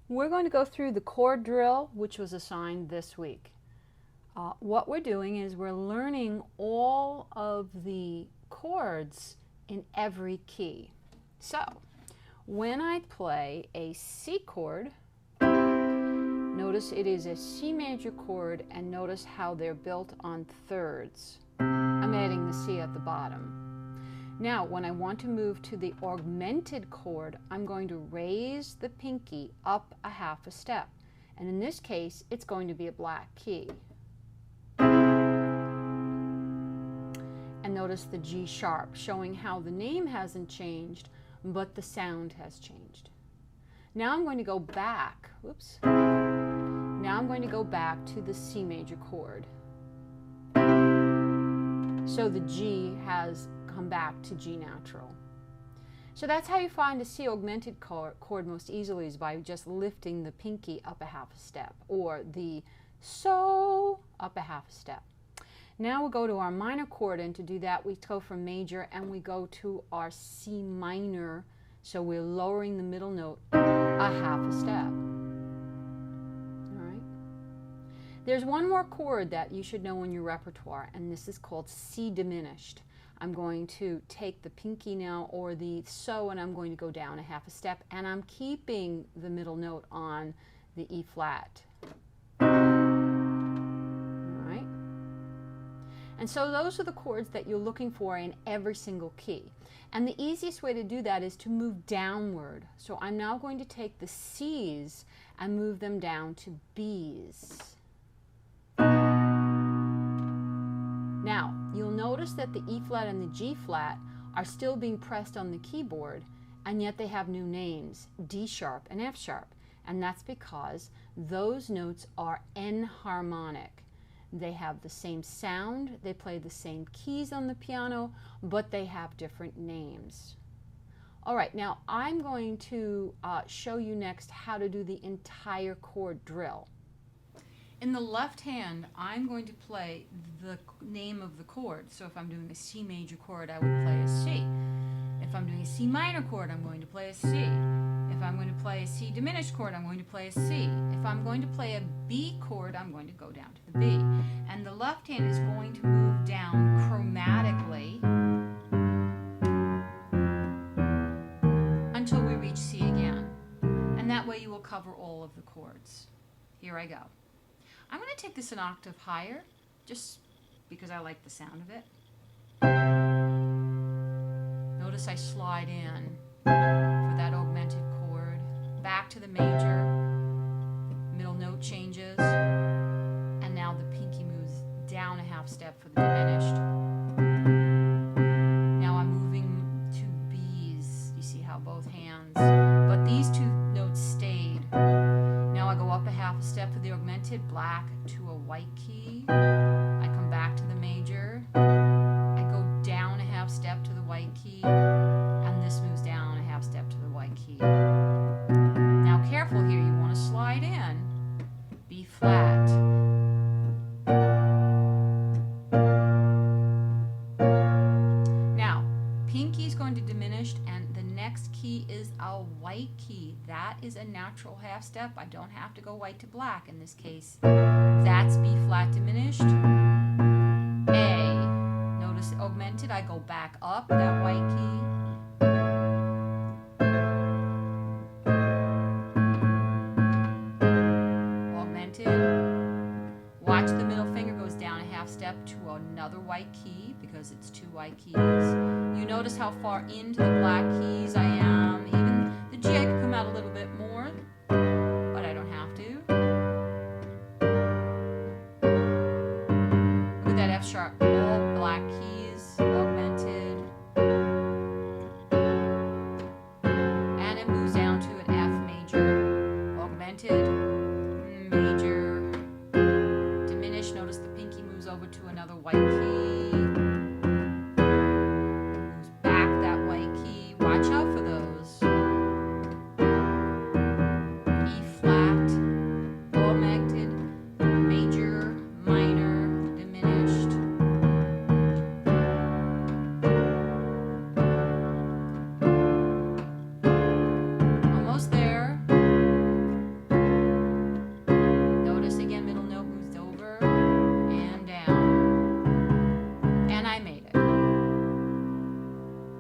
We're going to go through the chord drill, which was assigned this week. What we're doing is we're learning all of the chords in every key. So, when I play a C chord, notice it is a C major chord, and notice how they're built on thirds. I'm adding the C at the bottom. Now, when I want to move to the augmented chord, I'm going to raise the pinky up a half a step. And in this case, it's going to be a black key. And notice the G sharp, showing how the name hasn't changed, but the sound has changed. Now I'm going to go back, oops. Now I'm going to go back to the C major chord. So the G has come back to G natural. So that's how you find a C augmented chord most easily, is by just lifting the pinky up a half a step, or the so up a half a step. Now we'll go to our minor chord, and to do that we go from major and we go to our C minor, so we're lowering the middle note a half a step. There's one more chord that you should know in your repertoire, and this is called C diminished. I'm going to take the pinky now, or the so, and I'm going to go down a half a step, and I'm keeping the middle note on the E flat. All right? And so those are the chords that you're looking for in every single key. And the easiest way to do that is to move downward. So I'm now going to take the C's and move them down to B's. Now, you'll notice that the E flat and the G flat are still being pressed on the keyboard, and yet they have new names, D sharp and F sharp. And that's because those notes are enharmonic. They have the same sound, they play the same keys on the piano, but they have different names. All right, now I'm going to show you next how to do the entire chord drill. In the left hand, I'm going to play the name of the chord. So if I'm doing a C major chord, I would play a C. If I'm doing a C minor chord, I'm going to play a C. If I'm going to play a C diminished chord, I'm going to play a C. If I'm going to play a B chord, I'm going to go down to the B. And the left hand is going to move down chromatically until we reach C again. And that way you will cover all of the chords. Here I go. I'm going to take this an octave higher, just because I like the sound of it. Notice I slide in for that augmented chord, back to the major, middle note changes, and now the pinky moves down a half step for the diminished. Now I'm moving to B's. You see how both hands, but these two notes stayed. Now I go up a half a step for the augmented, black to a white key. I come back to the major. I go down a half step to the white key, and this moves down a half step to the white key. Now careful here, you want to slide in B flat. Now, pinky's going to diminish, and the next key is a white key. That is a natural half step. I don't have to go white to black in this case. That's B flat diminished. A. Notice augmented, I go back up that white key. Augmented. Watch the middle finger goes down a half step to another white key because it's two white keys. You notice how far into the black keys I am.